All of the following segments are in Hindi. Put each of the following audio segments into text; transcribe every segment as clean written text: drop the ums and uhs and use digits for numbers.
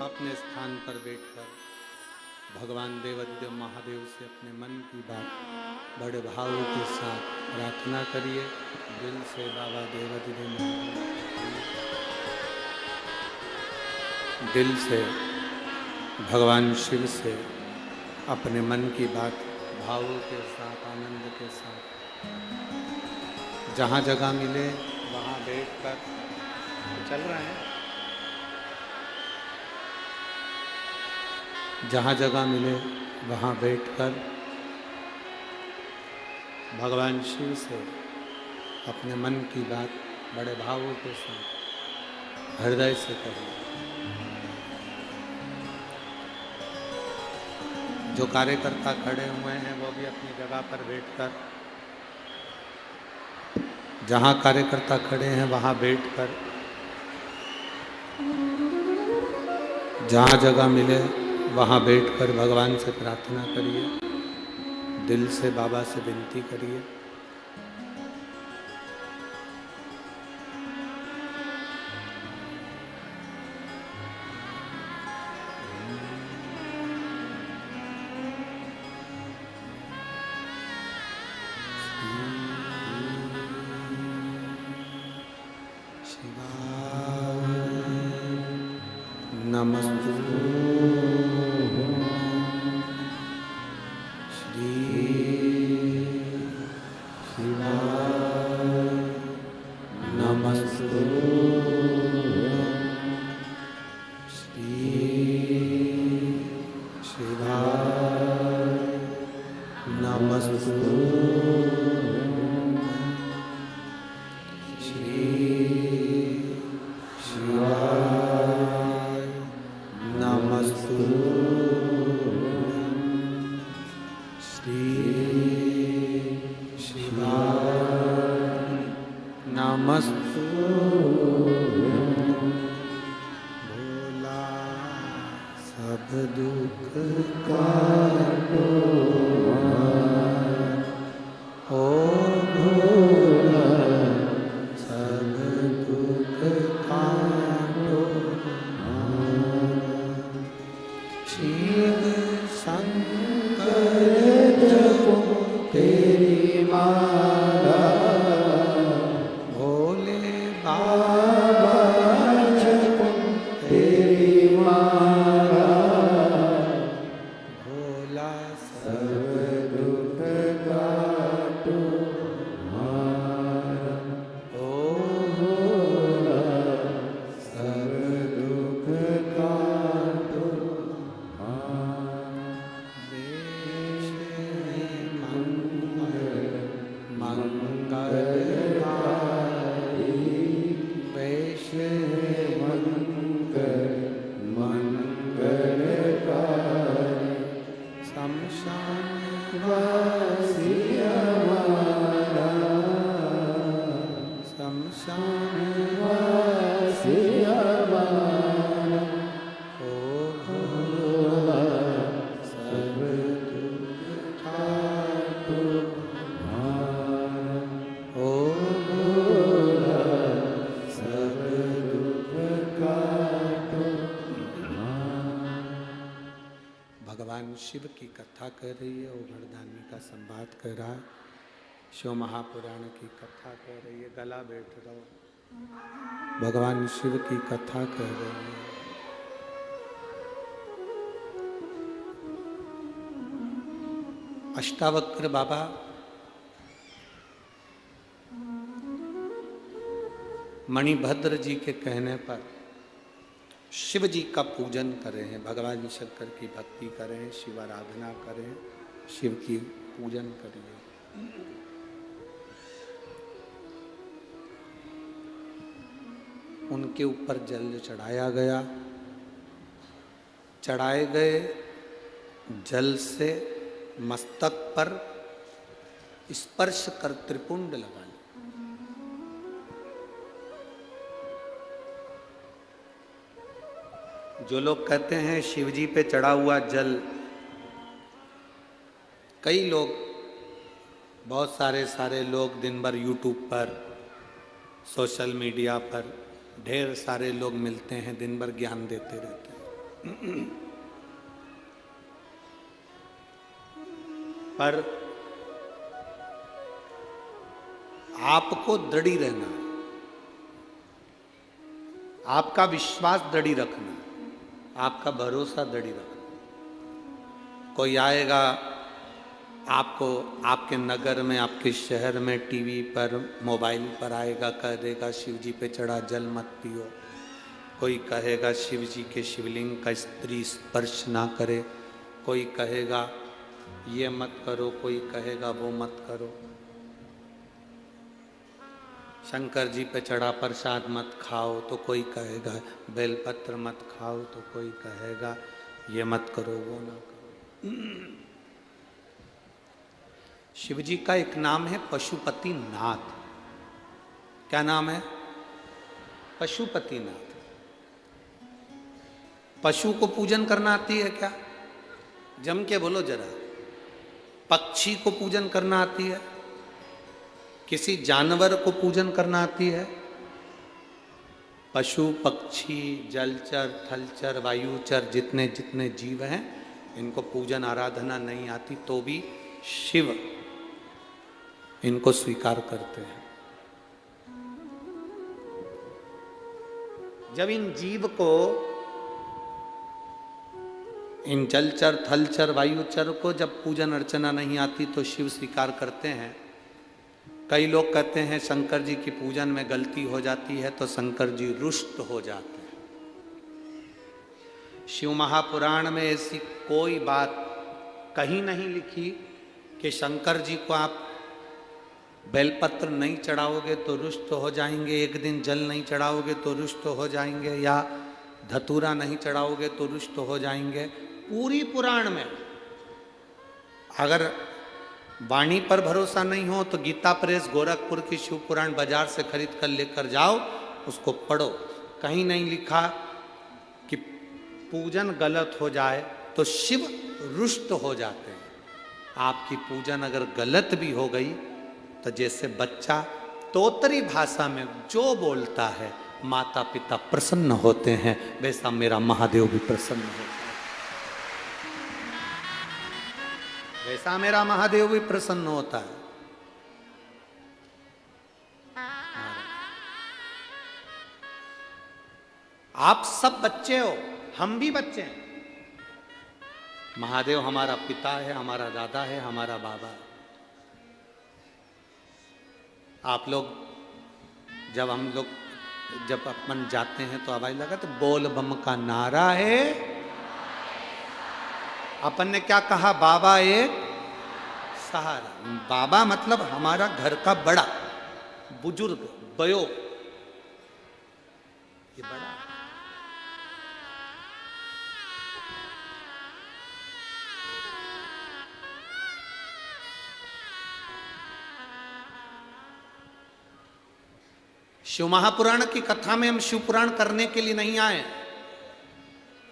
अपने स्थान पर बैठकर भगवान देवाधिदेव महादेव से अपने मन की बात बड़े भाव के साथ प्रार्थना करिए। दिल से बाबा देवाधिदेव महादेव, दिल से भगवान शिव से अपने मन की बात भावों के साथ, आनंद के साथ, जहाँ जगह मिले वहाँ बैठकर चल रहे हैं, जहाँ जगह मिले वहाँ बैठकर भगवान शिव से अपने मन की बात बड़े भावों के साथ हृदय से करें। जो कार्यकर्ता खड़े हुए हैं वो भी अपनी जगह पर बैठकर, जहाँ कार्यकर्ता खड़े हैं वहाँ बैठकर, जहाँ जगह मिले वहाँ बैठकर भगवान से प्रार्थना करिए। दिल से बाबा से विनती करिए। नमस्तु श्री शिवाय, नमस्तु श्री शिवाय, नमस्तु श्री शिवाय, नमस्तु श्री शिवाय, नमस्तु। भोला सब दुख काटो, ओ भोला सब दुख काटो। शिव शंकर जपो तेरी माला, भोले बाबा जपो तेरी माला, भोला सब दुख काटो हमारा, ओ भोला सब दुख काटो। देश मंगलकारी, वेश मंगलकारी, शमशान वासी हमारा, शमशान वासी हमारा, ओ भोला सब दुख काटो हमारा, ओ भोला सब दुख काटो हमारा। भगवान शिव की कथा कर रही है, ओघड़दानी का संवाद कर रहा है, शिव महापुराण की कथा कर रही है। गला बैठ रहो, भगवान शिव की कथा कर रही है। अष्टावक्र बाबा मणिभद्र जी के कहने पर शिव जी का पूजन करें हैं, भगवान शंकर की भक्ति करें, शिव आराधना करें, शिव की पूजन करिए। उनके ऊपर जल चढ़ाया गया, चढ़ाए गए जल से मस्तक पर स्पर्श कर त्रिपुंड लगा लिया। जो लोग कहते हैं शिवजी पे चढ़ा हुआ जल, कई लोग, बहुत सारे लोग दिन भर यूट्यूब पर, सोशल मीडिया पर ढेर सारे लोग मिलते हैं, दिन भर ज्ञान देते रहते हैं। पर आपको दृढ़ी रहना है, आपका विश्वास दृढ़ी रखना है, आपका भरोसा दृढ़ी रखना। कोई आएगा आपको आपके नगर में, आपके शहर में, टीवी पर, मोबाइल पर आएगा, कह देगा शिव जी पे चढ़ा जल मत पियो। कोई कहेगा शिव जी के शिवलिंग का स्त्री स्पर्श ना करे। कोई कहेगा ये मत करो, कोई कहेगा वो मत करो। शंकर जी पे चढ़ा प्रसाद मत खाओ, तो कोई कहेगा बेलपत्र मत खाओ, तो कोई कहेगा ये मत करो वो ना करो। शिव जी का एक नाम है पशुपति नाथ। क्या नाम है? पशुपति नाथ। पशु को पूजन करना आती है क्या? जम के बोलो जरा। पक्षी को पूजन करना आती है? किसी जानवर को पूजन करना आती है? पशु, पक्षी, जलचर, थलचर, वायुचर, जितने जितने जीव हैं, इनको पूजन आराधना नहीं आती, तो भी शिव इनको स्वीकार करते हैं। जब इन जीव को, इन जलचर, थलचर, वायुचर को जब पूजन अर्चना नहीं आती तो शिव स्वीकार करते हैं। कई लोग कहते हैं शंकर जी की पूजन में गलती हो जाती है तो शंकर जी रुष्ट हो जाते हैं। शिव महापुराण में ऐसी कोई बात कहीं नहीं लिखी कि शंकर जी को आप बेलपत्र नहीं चढ़ाओगे तो रुष्ट हो जाएंगे, एक दिन जल नहीं चढ़ाओगे तो रुष्ट हो जाएंगे, या धतूरा नहीं चढ़ाओगे तो रुष्ट हो जाएंगे। पूरी पुराण में, अगर वाणी पर भरोसा नहीं हो तो गीता प्रेस गोरखपुर की शिव पुराण बाजार से खरीद कर लेकर जाओ, उसको पढ़ो। कहीं नहीं लिखा कि पूजन गलत हो जाए तो शिव रुष्ट हो जाते हैं। आपकी पूजन अगर गलत भी हो गई तो जैसे बच्चा तोतरी भाषा में जो बोलता है माता पिता प्रसन्न होते हैं, वैसा मेरा महादेव भी प्रसन्न होता है, वैसा मेरा महादेव भी प्रसन्न होता है। आप सब बच्चे हो, हम भी बच्चे हैं। महादेव हमारा पिता है, हमारा दादा है, हमारा बाबा है। आप लोग जब अपन जाते हैं तो आवाज लगा तो बोल बम का नारा है। अपन ने क्या कहा? बाबा एक सहारा। बाबा मतलब हमारा घर का बड़ा बुजुर्ग, बयो, ये बड़ा। शिव महापुराण की कथा में हम शिव पुराण करने के लिए नहीं आए,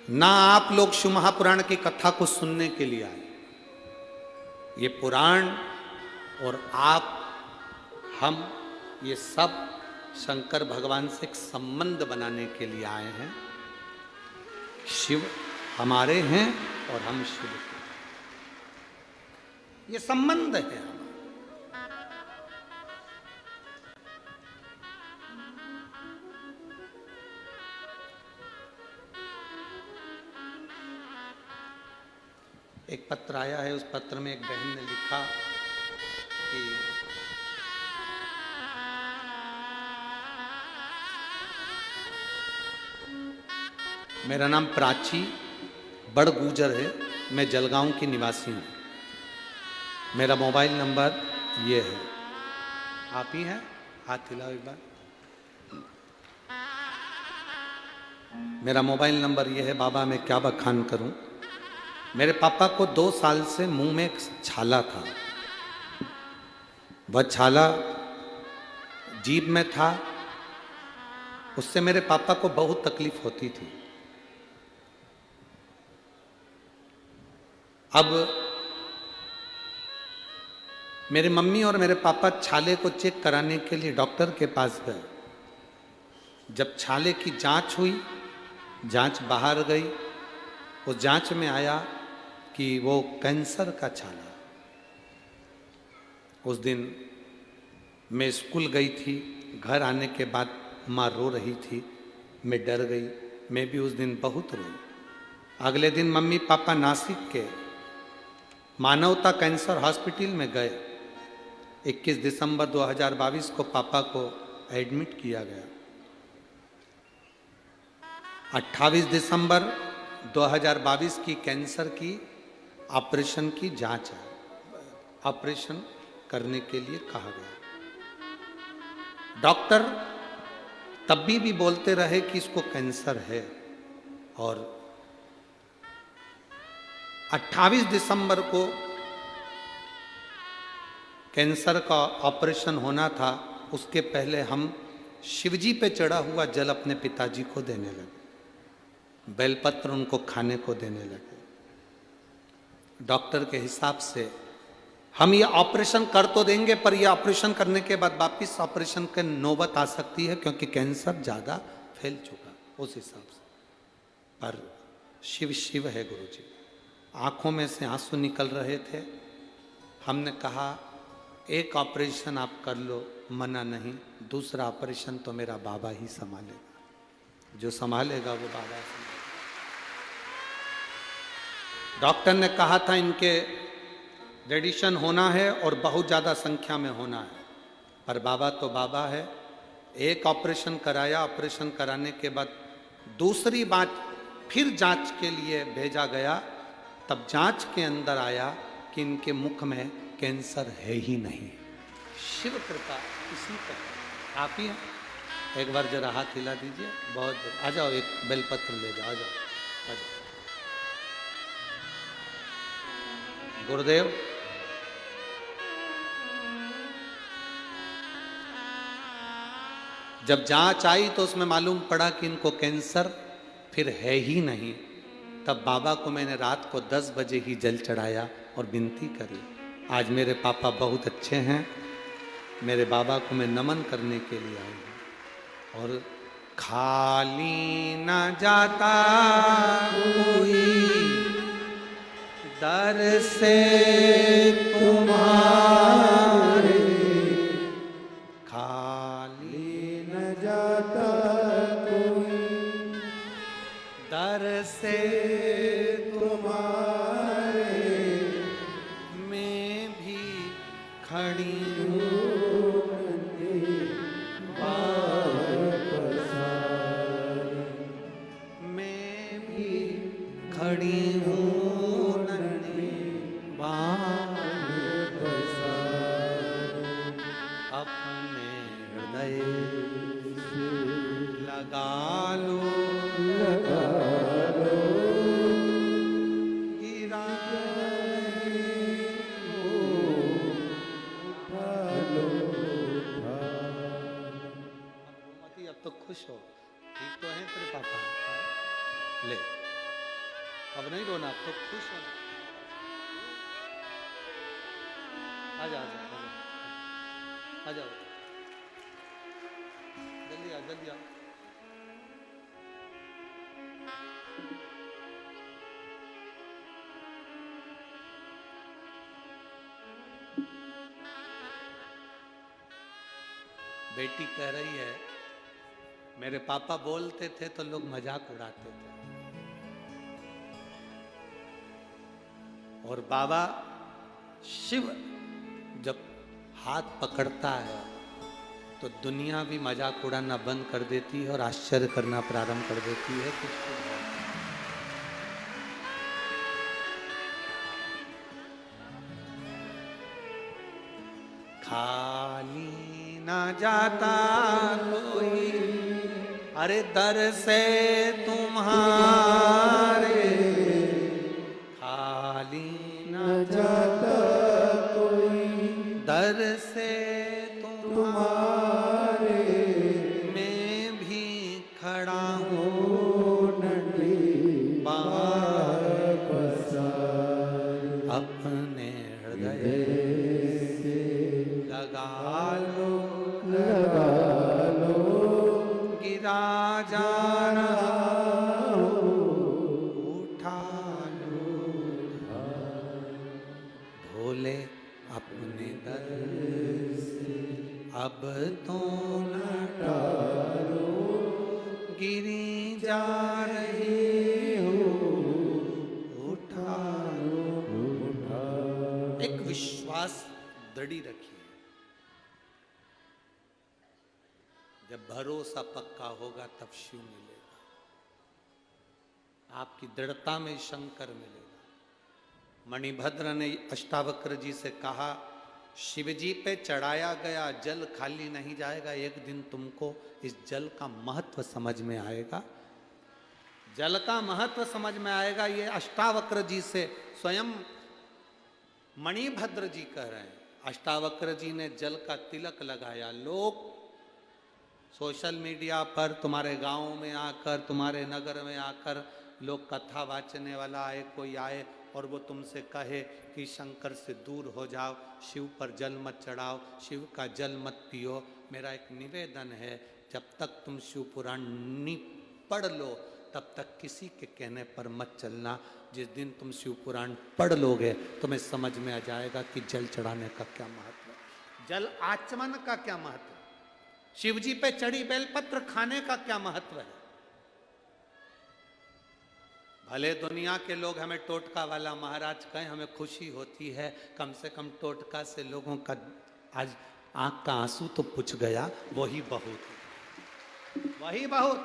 ना आप लोग शिव महापुराण की कथा को सुनने के लिए आए। ये पुराण और आप, हम, ये सब शंकर भगवान से एक संबंध बनाने के लिए आए हैं। शिव हमारे हैं और हम शिव के, ये संबंध है हमारा। एक पत्र आया है, उस पत्र में एक बहन ने लिखा कि मेरा नाम प्राची बड़ गुजर है, मैं जलगांव की निवासी हूँ, मेरा मोबाइल नंबर ये है। आप ही हैं? हाथ हिलाओ एक बार। मेरा मोबाइल नंबर ये है। बाबा मैं क्या बखान करूँ। मेरे पापा को 2 साल से मुंह में एक छाला था, वह छाला जीभ में था, उससे मेरे पापा को बहुत तकलीफ होती थी। अब मेरे मम्मी और मेरे पापा छाले को चेक कराने के लिए डॉक्टर के पास गए। जब छाले की जांच हुई, जांच बाहर गई उस जांच में आया कि वो कैंसर का छाला। उस दिन मैं स्कूल गई थी, घर आने के बाद माँ रो रही थी, मैं डर गई, मैं भी उस दिन बहुत रोई। अगले दिन मम्मी पापा नासिक के मानवता कैंसर हॉस्पिटल में गए। 21 दिसंबर 2022 को पापा को एडमिट किया गया। 28 दिसंबर 2022 की कैंसर की ऑपरेशन की जांच है, ऑपरेशन करने के लिए कहा गया। डॉक्टर तब भी बोलते रहे कि इसको कैंसर है, और 28 दिसंबर को कैंसर का ऑपरेशन होना था। उसके पहले हम शिवजी पे चढ़ा हुआ जल अपने पिताजी को देने लगे, बेलपत्र उनको खाने को देने लगे। डॉक्टर के हिसाब से हम ये ऑपरेशन कर तो देंगे, पर ये ऑपरेशन करने के बाद वापिस ऑपरेशन की नौबत आ सकती है, क्योंकि कैंसर ज़्यादा फैल चुका उस हिसाब से। पर शिव शिव है गुरुजी। आंखों में से आंसू निकल रहे थे। हमने कहा एक ऑपरेशन आप कर लो, मना नहीं, दूसरा ऑपरेशन तो मेरा बाबा ही संभालेगा, जो संभालेगा वो बाबा संभालेगा। डॉक्टर ने कहा था इनके रेडिएशन होना है और बहुत ज़्यादा संख्या में होना है, पर बाबा तो बाबा है। एक ऑपरेशन कराया, ऑपरेशन कराने के बाद दूसरी बार फिर जांच के लिए भेजा गया। तब जांच के अंदर आया कि इनके मुख में कैंसर है ही नहीं। शिव कृपा इसी पर आप ही हैं। एक बार जरा हाथ हिला दीजिए। बहुत आ जाओ, एक बेलपत्र ले जाओ, आ जाओ, आ जाओ। गुरुदेव जब जांच आई तो उसमें मालूम पड़ा कि इनको कैंसर फिर है ही नहीं। तब बाबा को मैंने रात को 10 बजे ही जल चढ़ाया और विनती करी। आज मेरे पापा बहुत अच्छे हैं, मेरे बाबा को मैं नमन करने के लिए आई हूँ। और खाली न जाता कोई दर से तुम्हारे, खाली न जाता कोई दर से तुम्हारे, मैं भी खड़ी हूँ मैं भी खड़ी हूँ अपने हृदय लगा लो, लगा लो, गिरा अब तो खुश हो, ठीक तो है तेरे पापा? ले, अब नहीं रोना, अब तो खुश होना। आजा आजा आजा, आ जाओ, जल्दी आ, जल्दी आ। बेटी कह रही है मेरे पापा बोलते थे तो लोग मजाक उड़ाते थे, और बाबा शिव जब हाथ पकड़ता है तो दुनिया भी मजाक उड़ाना बंद कर देती है और आश्चर्य करना प्रारंभ कर देती है। कुछ खाली न जाता कोई, अरे दर से तुम्हारे, खाली न जाता कोई दर से तुम्हारे, मैं भी खड़ा हूँ अपने हृदय लगा लो, लगा लो, गिरा जाना अब तो न टारो, गिरी जा रही हो, उठाओ उठाओ। एक विश्वास दृढ़ी रखिए। जब भरोसा पक्का होगा तब शिव मिलेगा। आपकी दृढ़ता में शंकर मिलेगा। मणिभद्र ने अष्टावक्र जी से कहा, शिव जी पे चढ़ाया गया जल खाली नहीं जाएगा, एक दिन तुमको इस जल का महत्व समझ में आएगा। जल का महत्व समझ में आएगा, ये अष्टावक्र जी से स्वयं मणिभद्र जी कह रहे हैं। अष्टावक्र जी ने जल का तिलक लगाया। लोग सोशल मीडिया पर तुम्हारे गांव में आकर, तुम्हारे नगर में आकर लोग कथा वाचने वाला आए, कोई आए और वो तुमसे कहे कि शंकर से दूर हो जाओ, शिव पर जल मत चढ़ाओ, शिव का जल मत पियो। मेरा एक निवेदन है, जब तक तुम शिव पुराण नहीं पढ़ लो तब तक किसी के कहने पर मत चलना। जिस दिन तुम शिव पुराण पढ़ लोगे तुम्हें समझ में आ जाएगा कि जल चढ़ाने का क्या महत्व है, जल आचमन का क्या महत्व है, शिव जी पे चढ़ी बेलपत्र खाने का क्या महत्व है। भले दुनिया के लोग हमें टोटका वाला महाराज कहें, हमें खुशी होती है, कम से कम टोटका से लोगों का आज आंख का आंसू तो पुछ गया, वही बहुत, वही बहुत।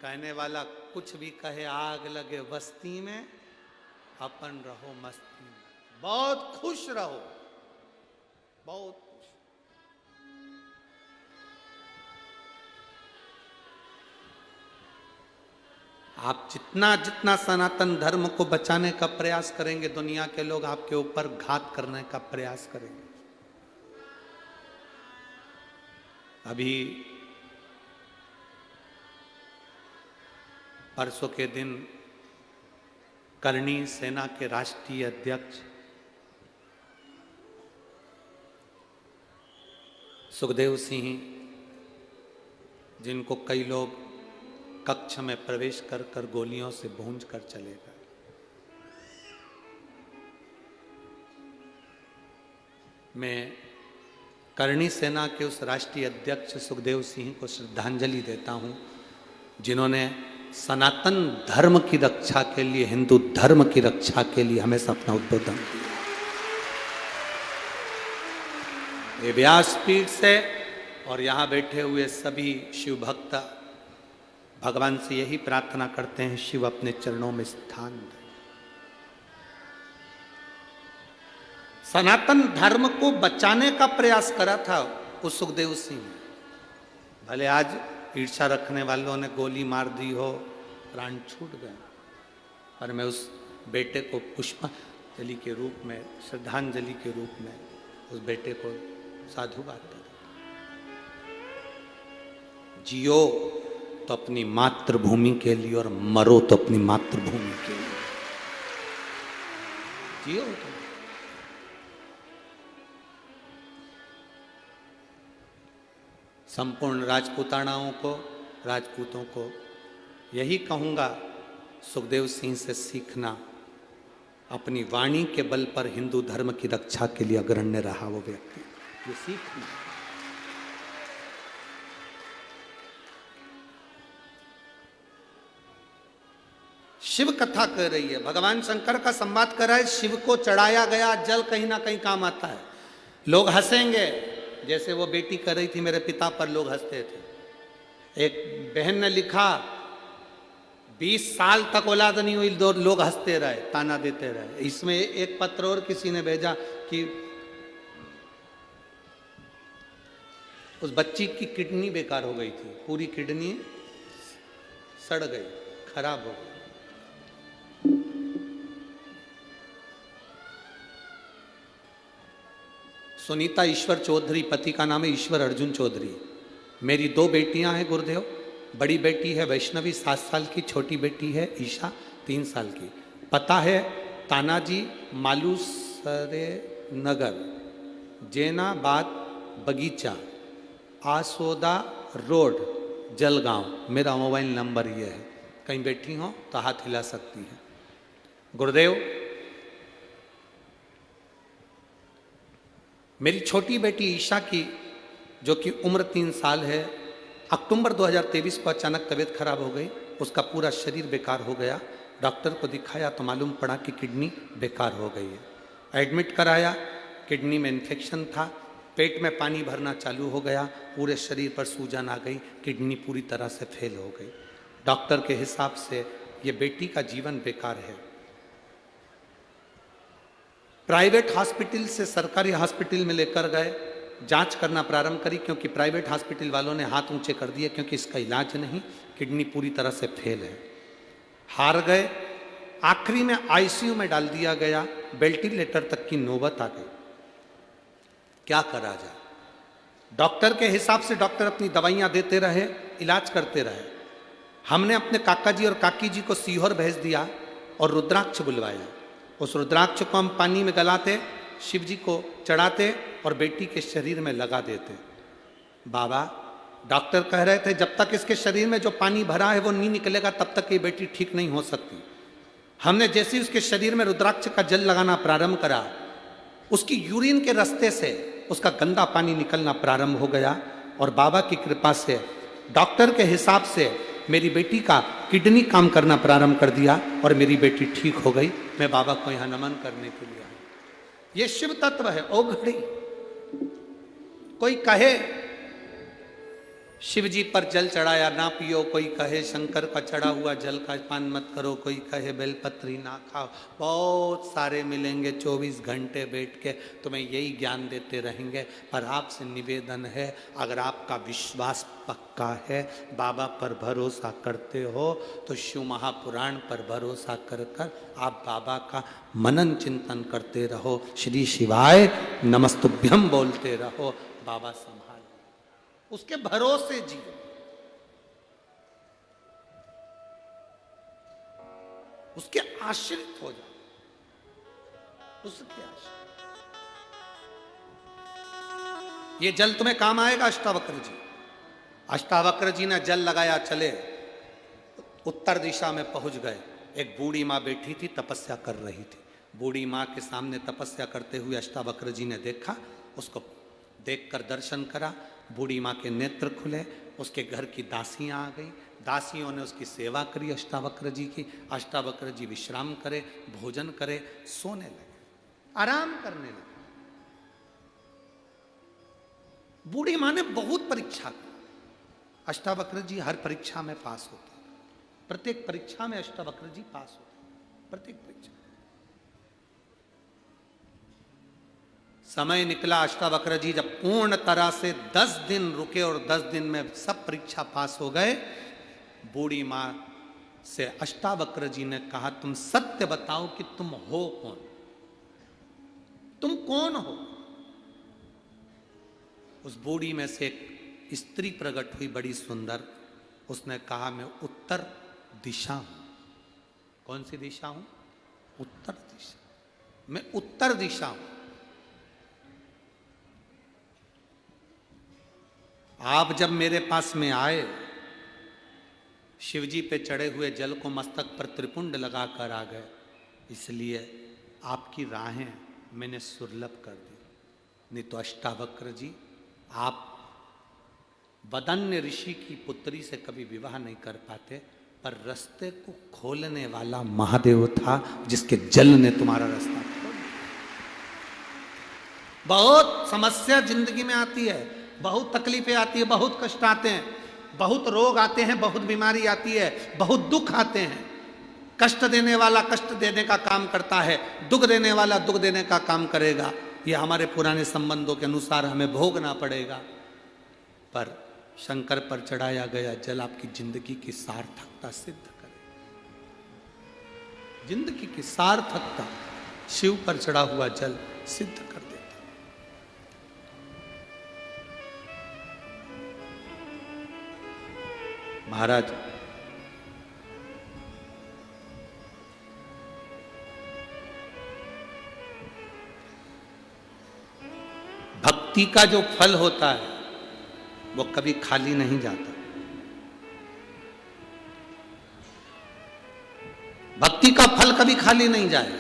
कहने वाला कुछ भी कहे, आग लगे बस्ती में, अपन रहो मस्ती में, बहुत खुश रहो, बहुत। आप जितना जितना सनातन धर्म को बचाने का प्रयास करेंगे, दुनिया के लोग आपके ऊपर घात करने का प्रयास करेंगे। अभी परसों के दिन करणी सेना के राष्ट्रीय अध्यक्ष सुखदेव सिंह, जिनको कई लोग कक्ष में प्रवेश कर कर गोलियों से भूंज कर चले गए, मैं करणी सेना के उस राष्ट्रीय अध्यक्ष सुखदेव सिंह को श्रद्धांजलि देता हूं, जिन्होंने सनातन धर्म की रक्षा के लिए, हिंदू धर्म की रक्षा के लिए हमेशा अपना उद्बोधन दिया। ये व्यासपीठ से और यहाँ बैठे हुए सभी शिव भक्त भगवान से यही प्रार्थना करते हैं, शिव अपने चरणों में स्थान दे। सनातन धर्म को बचाने का प्रयास करा था उस सुखदेव सिंह ने। भले आज ईर्ष्या रखने वालों ने गोली मार दी हो, प्राण छूट गए, पर मैं उस बेटे को पुष्पांजलि के रूप में, श्रद्धांजलि के रूप में उस बेटे को साधुवाद देता। जियो तो अपनी मातृभूमि के लिए और मरो तो अपनी मातृभूमि के लिए। जियो तो। संपूर्ण राजपूतानाओं को, राजपूतों को यही कहूँगा, सुखदेव सिंह से सीखना। अपनी वाणी के बल पर हिंदू धर्म की रक्षा के लिए अग्रण्य रहा वो व्यक्ति, ये सीखना। शिव कथा कह रही है, भगवान शंकर का संवाद कर रहा है। शिव को चढ़ाया गया जल कहीं ना कहीं काम आता है। लोग हंसेंगे, जैसे वो बेटी कर रही थी, मेरे पिता पर लोग हंसते थे। एक बहन ने लिखा, 20 साल तक औलाद नहीं हुई, लोग हंसते रहे, ताना देते रहे। इसमें एक पत्र और किसी ने भेजा कि उस बच्ची की किडनी बेकार हो गई थी, पूरी किडनी सड़ गई, खराब हो गई। सुनीता ईश्वर चौधरी, पति का नाम है ईश्वर अर्जुन चौधरी। मेरी 2 बेटियां हैं गुरुदेव। बड़ी बेटी है वैष्णवी 7 साल की, छोटी बेटी है ईशा 3 साल की। पता है तानाजी मालूसरे नगर, जैनाबाद बगीचा, आसोदा रोड, जलगांव। मेरा मोबाइल नंबर ये है, कहीं बैठी हो तो हाथ हिला सकती है। गुरुदेव, मेरी छोटी बेटी ईशा की जो कि उम्र 3 साल है। अक्टूबर 2023 को अचानक तबीयत खराब हो गई, उसका पूरा शरीर बेकार हो गया। डॉक्टर को दिखाया तो मालूम पड़ा कि किडनी बेकार हो गई है। एडमिट कराया, किडनी में इन्फेक्शन था, पेट में पानी भरना चालू हो गया, पूरे शरीर पर सूजन आ गई, किडनी पूरी तरह से फेल हो गई। डॉक्टर के हिसाब से ये बेटी का जीवन बेकार है। प्राइवेट हॉस्पिटल से सरकारी हॉस्पिटल में लेकर गए, जांच करना प्रारंभ करी, क्योंकि प्राइवेट हॉस्पिटल वालों ने हाथ ऊंचे कर दिए, क्योंकि इसका इलाज नहीं, किडनी पूरी तरह से फेल है। हार गए, आखिरी में आईसीयू में डाल दिया गया, वेंटिलेटर तक की नौबत आ गई। क्या करा जाए? डॉक्टर के हिसाब से डॉक्टर अपनी दवाइयां देते रहे, इलाज करते रहे। हमने अपने काका जी और काकी जी को सीहोर भेज दिया और रुद्राक्ष बुलवाया। उस रुद्राक्ष को हम पानी में गलाते, शिव जी को चढ़ाते और बेटी के शरीर में लगा देते। बाबा, डॉक्टर कह रहे थे जब तक इसके शरीर में जो पानी भरा है वो नहीं निकलेगा तब तक ये बेटी ठीक नहीं हो सकती। हमने जैसे ही उसके शरीर में रुद्राक्ष का जल लगाना प्रारंभ करा, उसकी यूरिन के रास्ते से उसका गंदा पानी निकलना प्रारंभ हो गया और बाबा की कृपा से, डॉक्टर के हिसाब से मेरी बेटी का किडनी काम करना प्रारंभ कर दिया और मेरी बेटी ठीक हो गई। मैं बाबा को यहां नमन करने के लिए आया। ये शिव तत्व है। ओ घड़ी, कोई कहे शिव जी पर जल चढ़ाया ना पियो, कोई कहे शंकर का चढ़ा हुआ जल का पान मत करो, कोई कहे बेलपत्री ना खाओ, बहुत सारे मिलेंगे 24 घंटे बैठ के तुम्हें यही ज्ञान देते रहेंगे। पर आपसे निवेदन है, अगर आपका विश्वास पक्का है, बाबा पर भरोसा करते हो, तो शिव महापुराण पर भरोसा कर कर आप बाबा का मनन चिंतन करते रहो, श्री शिवाय नमस्तुभ्यम बोलते रहो, बाबा संभाल, उसके भरोसे जियो। उसके आश्रित हो जाओ, उसके आश्रित। ये जल तुम्हें काम आएगा। अष्टावक्र जी, अष्टावक्र जी ने जल लगाया, चले उत्तर दिशा में पहुंच गए। एक बूढ़ी माँ बैठी थी, तपस्या कर रही थी। बूढ़ी माँ के सामने तपस्या करते हुए अष्टावक्र जी ने देखा, उसको देखकर दर्शन करा। बूढ़ी माँ के नेत्र खुले, उसके घर की दासियां आ गई, दासियों ने उसकी सेवा करी अष्टावक्र जी की। अष्टावक्र जी विश्राम करे, भोजन करे, सोने लगे, आराम करने लगे। बूढ़ी माँ ने बहुत परीक्षा की। अष्टावक्र जी हर परीक्षा में पास होते, प्रत्येक परीक्षा में अष्टावक्र जी पास होते, प्रत्येक परीक्षा। समय निकला, अष्टावक्र जी जब पूर्ण तरह से 10 दिन रुके और 10 दिन में सब परीक्षा पास हो गए, बूढ़ी माँ से अष्टावक्र जी ने कहा, तुम सत्य बताओ कि तुम हो कौन, तुम कौन हो? उस बूढ़ी में से एक स्त्री प्रकट हुई, बड़ी सुंदर। उसने कहा, मैं उत्तर दिशा हूं। कौन सी दिशा हूं? उत्तर दिशा। मैं उत्तर दिशा हूं। आप जब मेरे पास में आए, शिवजी पे चढ़े हुए जल को मस्तक पर त्रिपुंड लगाकर आ गए, इसलिए आपकी राहें मैंने सुलभ कर दी। नहीं तो अष्टावक्र जी, आप वदन्य ऋषि की पुत्री से कभी विवाह नहीं कर पाते, पर रास्ते को खोलने वाला महादेव था, जिसके जल ने तुम्हारा रास्ता खोला। बहुत समस्या जिंदगी में आती है, बहुत तकलीफें आती है, बहुत कष्ट आते हैं, बहुत रोग आते हैं, बहुत बीमारी आती है, बहुत दुख आते हैं। कष्ट देने वाला कष्ट देने का काम करता है, दुख देने वाला दुख देने का काम करेगा। ये हमारे पुराने संबंधों के अनुसार हमें भोगना पड़ेगा। पर शंकर पर चढ़ाया गया जल आपकी जिंदगी की सार्थकता सिद्ध करे। जिंदगी की सार्थकता शिव पर चढ़ा हुआ जल सिद्ध कर देता। महाराज, भक्ति का जो फल होता है वो कभी खाली नहीं जाता। भक्ति का फल कभी खाली नहीं जाएगा।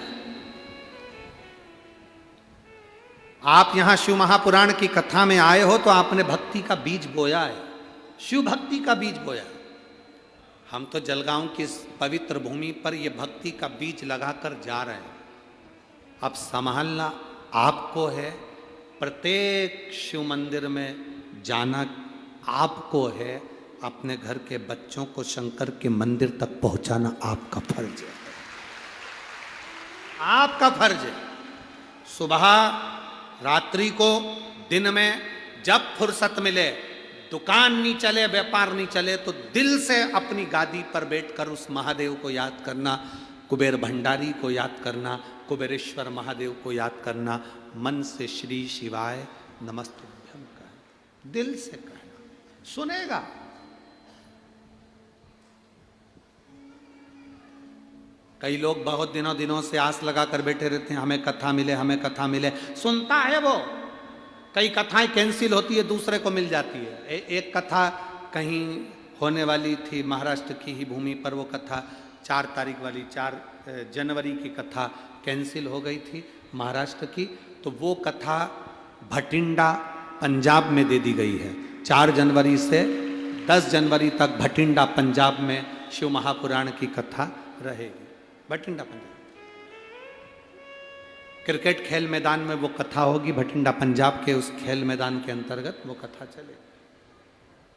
आप यहां शिव महापुराण की कथा में आए हो तो आपने भक्ति का बीज बोया है, शिव भक्ति का बीज बोया है। हम तो जलगांव की इस पवित्र भूमि पर ये भक्ति का बीज लगाकर जा रहे हैं। अब संभालना आपको है, प्रत्येक शिव मंदिर में जाना आपको है, अपने घर के बच्चों को शंकर के मंदिर तक पहुंचाना आपका फर्ज है, आपका फर्ज है। सुबह रात्रि को दिन में जब फुर्सत मिले, दुकान नहीं चले, व्यापार नहीं चले, तो दिल से अपनी गादी पर बैठकर उस महादेव को याद करना, कुबेर भंडारी को याद करना, कुबेरेश्वर महादेव को याद करना, मन से श्री शिवाय नमस्तुभ्यम कहना, दिल से कहना, सुनेगा। कई लोग बहुत दिनों से आस लगा कर बैठे रहते हैं, हमें कथा मिले, हमें कथा मिले। सुनता है वो, कई कथाएं कैंसिल होती है, दूसरे को मिल जाती है। एक कथा कहीं होने वाली थी, महाराष्ट्र की ही भूमि पर वो कथा 4 तारीख वाली, 4 जनवरी की कथा कैंसिल हो गई थी महाराष्ट्र की, तो वो कथा भटिंडा पंजाब में दे दी गई है। 4 जनवरी से 10 जनवरी तक भटिंडा पंजाब में शिव महापुराण की कथा रहेगी। भटिंडा पंजाब क्रिकेट खेल मैदान में वो कथा होगी, भटिंडा पंजाब के उस खेल मैदान के अंतर्गत वो कथा चलेगी।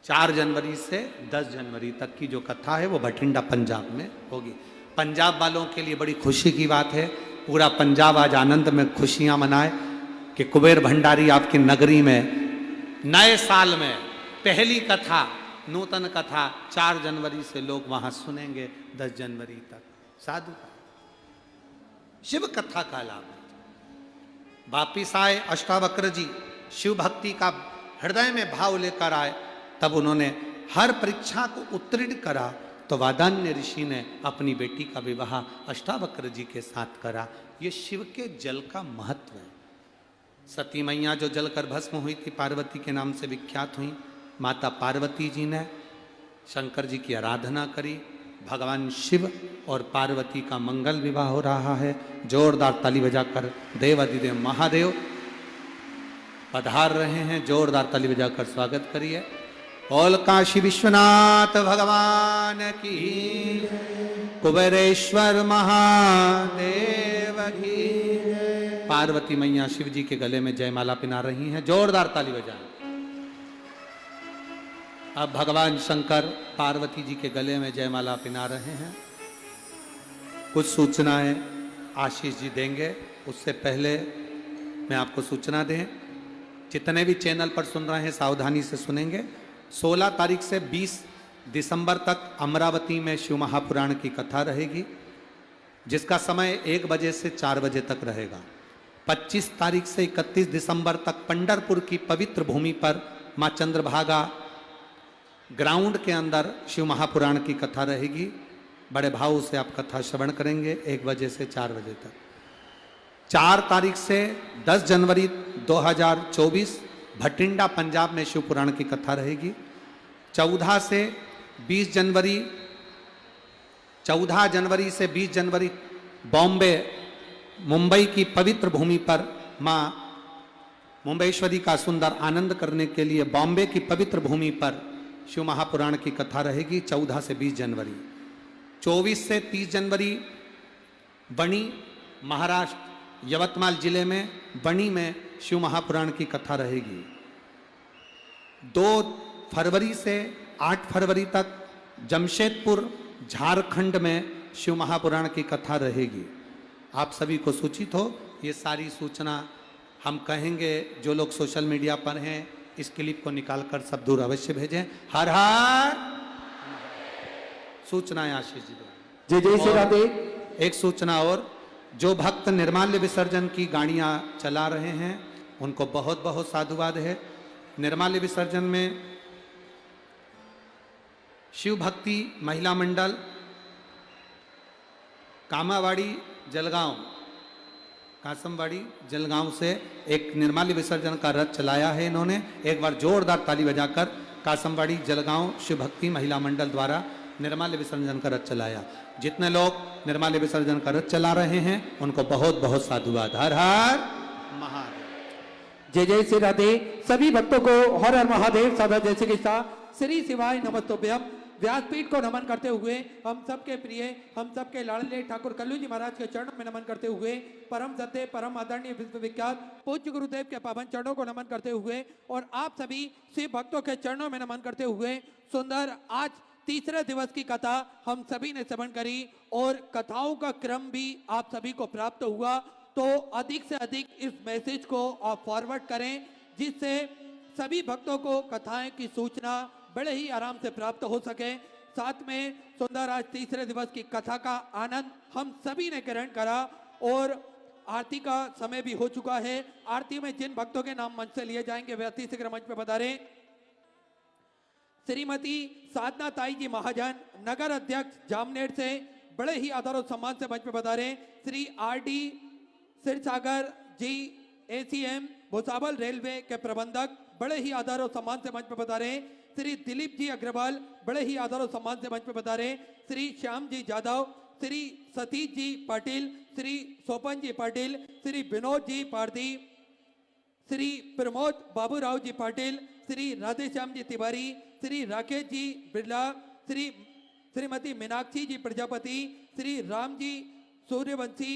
4 जनवरी से 10 जनवरी तक की जो कथा है वो भटिंडा पंजाब में होगी। पंजाब वालों के लिए बड़ी खुशी की बात है, पूरा पंजाब आज आनंद में खुशियां मनाए कि कुबेर भंडारी आपकी नगरी में नए साल में पहली कथा, नूतन कथा 4 जनवरी से लोग वहां सुनेंगे 10 जनवरी तक। साधु का शिव कथा का लाभ। वापिस आए अष्टावक्र जी, शिव भक्ति का हृदय में भाव लेकर आए, तब उन्होंने हर परीक्षा को उत्तीर्ण करा, तो वादान्य ऋषि ने अपनी बेटी का विवाह अष्टावक्र जी के साथ करा। ये शिव के जल का महत्व है। सती मैया जो जलकर भस्म हुई थी, पार्वती के नाम से विख्यात हुई, माता पार्वती जी ने शंकर जी की आराधना करी, भगवान शिव और पार्वती का मंगल विवाह हो रहा है। जोरदार ताली बजाकर देवाधिदेव महादेव पधार रहे हैं, जोरदार ताली बजाकर स्वागत करिए। बोल काशी विश्वनाथ भगवान की, कुबेरेश्वर महादेव की। पार्वती मैया शिव जी के गले में जयमाला पिना रही हैं, जोरदार ताली बजाएं। अब भगवान शंकर पार्वती जी के गले में जयमाला पिना रहे हैं। कुछ सूचनाएं आशीष जी देंगे, उससे पहले मैं आपको सूचना दें, जितने भी चैनल पर सुन रहे हैं सावधानी से सुनेंगे। 16 तारीख से 20 दिसंबर तक अमरावती में शिव महापुराण की कथा रहेगी, जिसका समय 1 बजे से 4 बजे तक रहेगा। 25 तारीख से 31 दिसंबर तक पंढरपुर की पवित्र भूमि पर माँ चंद्रभागा ग्राउंड के अंदर शिव महापुराण की कथा रहेगी। बड़े भाव से आप कथा श्रवण करेंगे 1 बजे से 4 बजे तक। 4 तारीख से 10 जनवरी 2024 भटिंडा पंजाब में शिव पुराण की कथा रहेगी। 14 से 20 जनवरी 14 जनवरी से 20 जनवरी बॉम्बे मुंबई की पवित्र भूमि पर माँ मुंबईश्वरी का सुंदर आनंद करने के लिए बॉम्बे की पवित्र भूमि पर शिव महापुराण की कथा रहेगी 14 से 20 जनवरी। 24 से 30 जनवरी बणी महाराष्ट्र यवतमाल जिले में बणी में शिव महापुराण की कथा रहेगी। 2 फरवरी से 8 फरवरी तक जमशेदपुर झारखंड में शिव महापुराण की कथा रहेगी। आप सभी को सूचित हो, ये सारी सूचना हम कहेंगे, जो लोग सोशल मीडिया पर हैं इस क्लिप को निकालकर सब दूर अवश्य भेजें। हर हर सूचनाएं आशीष जी जय जय श्री राधे। एक सूचना और, जो भक्त निर्माल्य विसर्जन की गाड़ियां चला रहे हैं उनको बहुत बहुत साधुवाद है। निर्माल्य विसर्जन में शिव भक्ति महिला मंडल कामावाड़ी जलगांव, कासमवाड़ी जलगांव से एक निर्माल्य विसर्जन का रथ चलाया है इन्होंने। एक बार जोरदार ताली बजाकर कासमवाड़ी जलगांव शिव भक्ति महिला मंडल द्वारा निर्माल्य विसर्जन का रथ चलाया। जितने लोग निर्माल्य विसर्जन का रथ चला रहे हैं उनको बहुत बहुत साधुवाद। हर हर महादेव। जय जय श्री राधे। सभी भक्तों को हर हर महादेव सदा जय श्री कृष्णा श्री शिवाय नमस्तुभ्यम। व्यासपीठ को नमन करते हुए हम सबके प्रिय हम सबके लाडले ठाकुर कल्लू जी महाराज के चरणों में नमन करते हुए परम सत्य परम आदरणीय विश्वविख्यात पूज्य गुरुदेव के पावन चरणों को नमन करते हुए और आप सभी शिव भक्तों के चरणों में नमन करते हुए सुंदर आज तीसरे दिवस की कथा हम सभी ने श्रवण करी और कथाओं का क्रम भी आप सभी को प्राप्त हुआ। तो अधिक से अधिक इस मैसेज को आप फॉरवर्ड करें जिससे सभी भक्तों को कथाएं की सूचना बड़े ही आराम से प्राप्त हो सके। साथ में सुंदर आज तीसरे दिवस की कथा का आनंद हम सभी ने ग्रहण करा और आरती का समय भी हो चुका है। आरती में जिन भक्तों के नाम मंच से लिए जाएंगे वे अति शीघ्र मंच पे पधारें। श्रीमती साधना ताई जी महाजन नगर अध्यक्ष जामनेर से बड़े ही आदर और सम्मान से मंच पे पधारें। श्री आर.डी. सिरसागर जी एसीएम भुसावल रेलवे के प्रबंधक बड़े ही आदर और सम्मान से मंच पे पधारें। श्री दिलीप जी अग्रवाल बड़े ही आदर और सम्मान से मंच पे पधारें। श्री श्याम जी जादव, श्री सतीश जी पाटिल, श्री सोपन जी पाटिल, श्री विनोद जी पारदी, श्री प्रमोद बाबूराव जी पाटिल, श्री राधेश्याम जी तिवारी, श्री राकेश जी बिरला, श्रीमती मीनाक्षी जी प्रजापति, श्री राम जी सूर्यवंशी,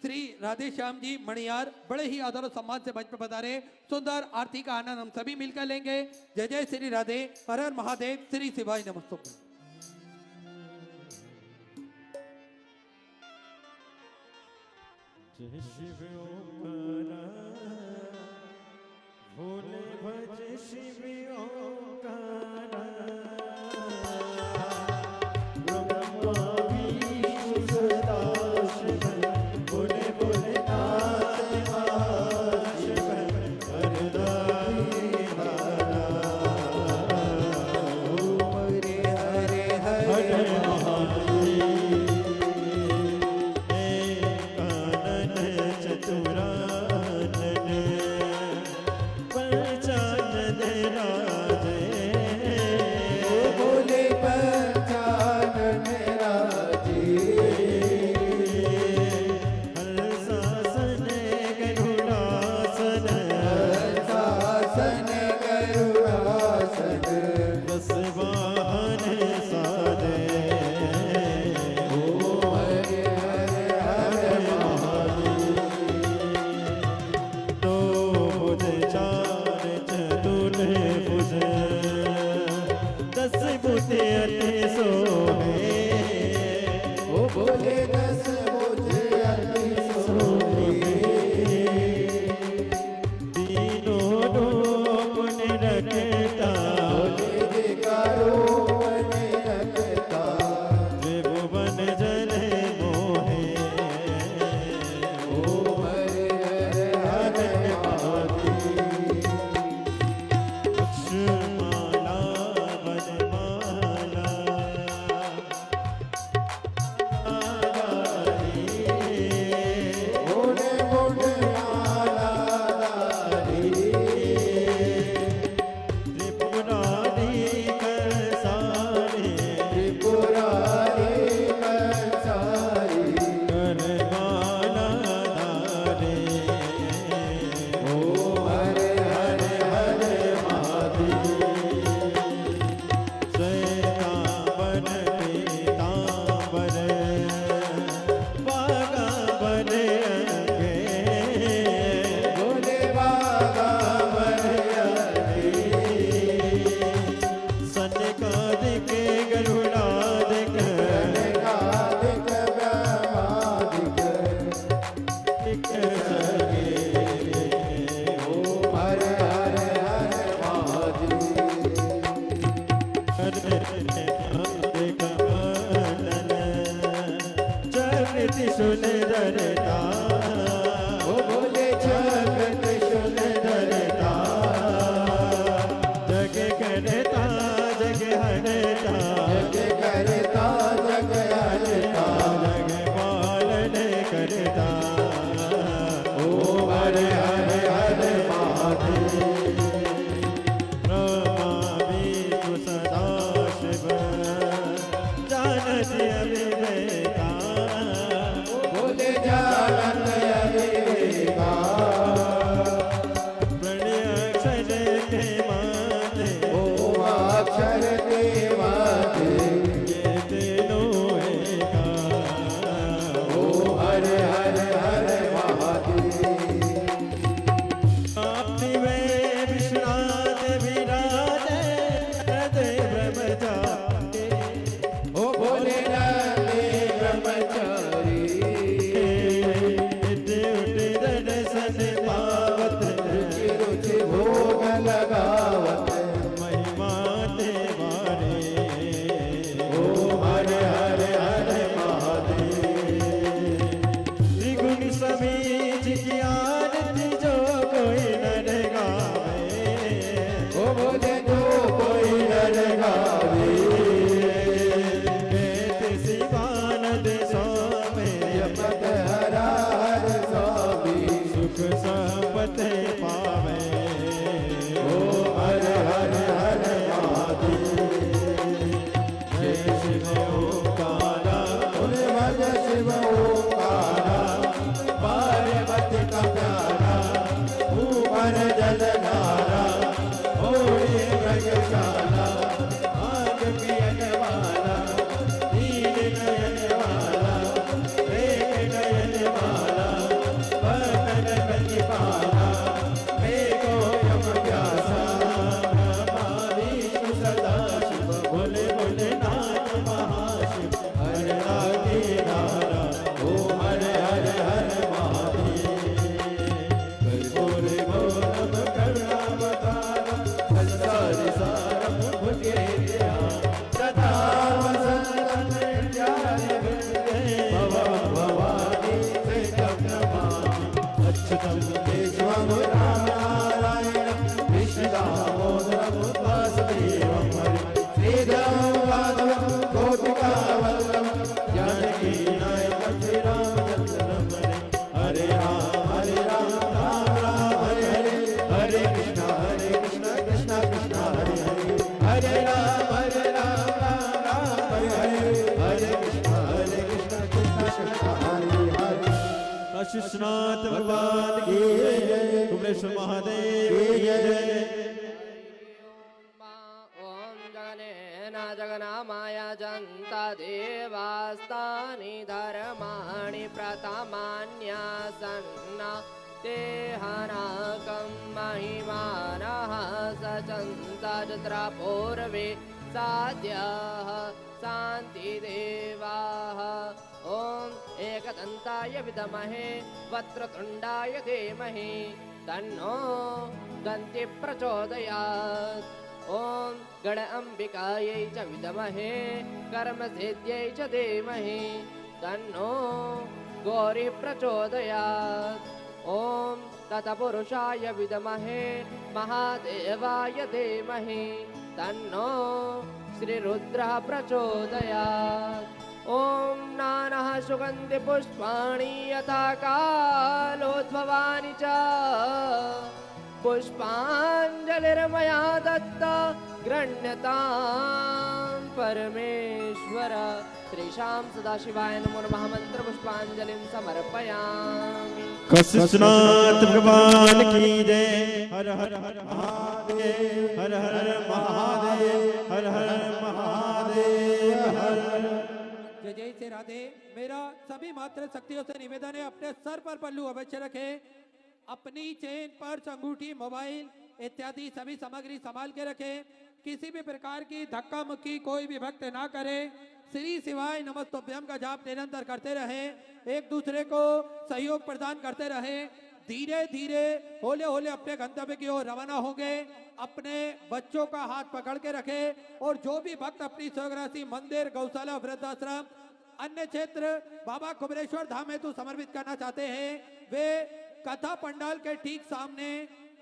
श्री राधेश्याम जी मणियार बड़े ही आदर और सम्मान से मंच पर पधारे। सुंदर आरती का आनंद हम सभी मिलकर लेंगे। जय जय श्री राधे, हर हर महादेव, श्री शिवाय नमस्तुभ्यम। जय शिव ओंकारा भोले भज शिव ओंकारा ब्रह्मा विष्णु सदा शिव भोले भोलेनाथ महाशिव हरदाई धारा ओम हरे हरे महादेव बोले जानत संपते पावे। ओ हर हर हर महादेव, जय शिव ओंकारा, बोले भज शिव ओंकारा। पार्वती का प्यारा, ऊपर जलधारा, ओढ़े व्रजशाला, आग पियन वाला, नील नयन वाला, प्रेम नयन वाला, भक्तन प्रतिपाला, मेघो यम प्यासा, ब्रह्मा विष्णु सदा शिव, बोले बोले नाथ महाशिव, हर नागे नारा, ओ हर हर हर महादेव। बोले बोलम करुणावतारम, संसारि सारम भुजे ध्यान, सदा वसंतम हृदयानि वृन्दे, भवं भवानी सेतं नमामि। अच्युतं केशवं राम नारायणं, कृष्णदामोदरं वासुदेवं हरिं, श्रीधरं माधवं गोपिकावल्लभं, जानकीनायकं श्रीरामचन्द्रं हरे। हरे राम राम राम हरे हरे, हरे कृष्ण कृष्ण कृष्ण हरे हरे, हरे राम राम राम हरे हरे, हरे कृष्ण कृष्ण कृष्ण हरे हरे। काशीनाथ भगवान की जय, कुबेरेश्वर महादेव की जय। ओम जगनेन जगन्माय जन्ता देवास्तानि धर्माणि प्रथमान्यासन्न तेहनाकं महिमानः सचन्ता तत्र पूर्वे साद्यः शान्तिदेवाः। ॐ एकदन्ताय विद्महे वक्रतुण्डाय धीमहि तन्नो दन्ति प्रचोदयात्। ॐ गण अम्बिकायै च विद्महे कर्मसिद्ध्यै च धीमहि तन्नो गौरी प्रचोदयात्। ॐ तत्पुरुषाय विद्महे महादेवाय धीमहि तन्नो श्रीरुद्रः प्रचोदयात्। ॐ नानः सुगन्धि पुष्पाणि यथा कालोद्भवानि च पुष्पाञ्जलिर्मया दत्ता गृह्णतां परमेश्वर। श्रीशां सदाशिवाय नमो नमः मंत्र पुष्पांजलिं समर्पयामि। काशीनाथ भगवान की जय। हर हर हर महादेव, हर हर महादेव, हर हर महादेव, हर हर। जय जय से राधे। मेरा सभी मात्र शक्तियों से निवेदन है, अपने सर पर पल्लू अवश्य रखें, अपनी चेन पर्स अंगूठी मोबाइल इत्यादि सभी सामग्री संभाल के रखें, किसी भी प्रकार की धक्का मुक्की कोई भी भक्त ना करे। श्री शिवाय नमस्तुभ्यम का जाप निरंतर करते रहे, एक दूसरे को सहयोग प्रदान करते रहे। धीरे धीरे होले होले अपने गंतव्य की ओर रवाना होंगे। अपने बच्चों का हाथ पकड़ के रखे और जो भी भक्त अपनी स्वग्रासी मंदिर गौशाला वृद्धाश्रम अन्य क्षेत्र बाबा कुबेरेश्वर धाम हेतु समर्पित करना चाहते हैं, वे कथा पंडाल के ठीक सामने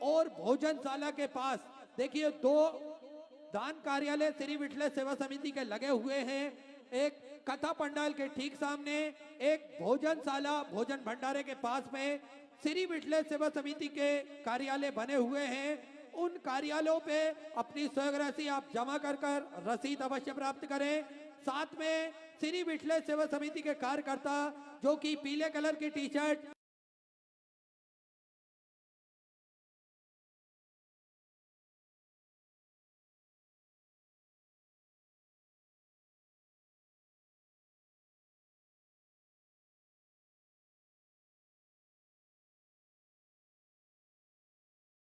और भोजनशाला के पास देखिए दो दान कार्यालय श्री विठल सेवा समिति के लगे हुए हैं। एक कथा पंडाल के ठीक सामने, एक भोजनशाला भोजन भंडारे के पास में श्री विठल सेवा समिति के कार्यालय बने हुए हैं। उन कार्यालयों पे अपनी स्वराशि आप जमा कर रसीद अवश्य प्राप्त करें। साथ में श्री विठल सेवा समिति के कार्यकर्ता जो कि पीले कलर की टी शर्ट